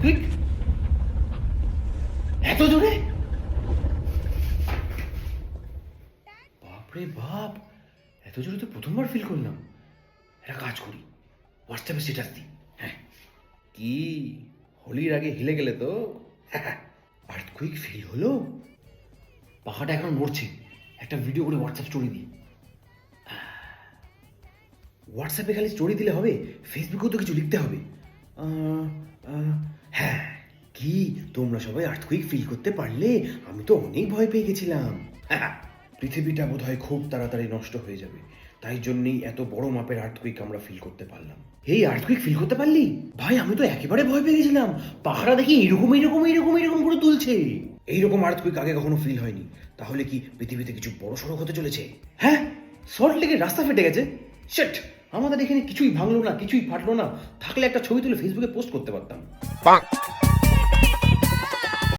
Earthquake এত জোরে? বাপরে বাপ, এত জোরে তো প্রথমবার ফিল করলাম। একটা কাজ করি, হোয়াটসঅ্যাপে স্ট্যাটাস দিই। হ্যাঁ, কি হোলির আগে হিলে গেলে তো? আর্থকুইক ফিল হলো, পাখাটা এখন নড়ছে। একটা ভিডিও করে হোয়াটসঅ্যাপ স্টোরি দিই। হোয়াটসঅ্যাপে খালি স্টোরি দিলে হবে? ফেসবুকেও তো কিছু লিখতে হবে। হ্যাঁ, কি তোমরা সবাই আর্থকুইক ফিল করতে পারলে? আমি তো অনেক ভয় পেয়ে গেছিলাম। পৃথিবীটা বোধহয় খুব তাড়াতাড়ি নষ্ট হয়ে যাবে, তাই জন্যই এত বড় মাপের আর্থকুইক আমরা ফিল করতে পারলাম। এই আর্থকুইক ফিল করতে পারলি? ভাই আমি তো একেবারে ভয় পেয়ে গেছিলাম। পাহাড়া দেখি এরকম এরকম এরকম এরকম করে তুলছে। এইরকম আর্থকুইক আগে কখনো ফিল হয়নি। তাহলে কি পৃথিবীতে কিছু বড় সড়ক হতে চলেছে? হ্যাঁ, সল্ট লেকের রাস্তা ফেটে গেছে। শিট, আমাদের এখানে কিছুই ভাঙলো না, কিছুই ফাটলো না। থাকলে একটা ছবি তুলে ফেসবুকে পোস্ট করতে পারতাম।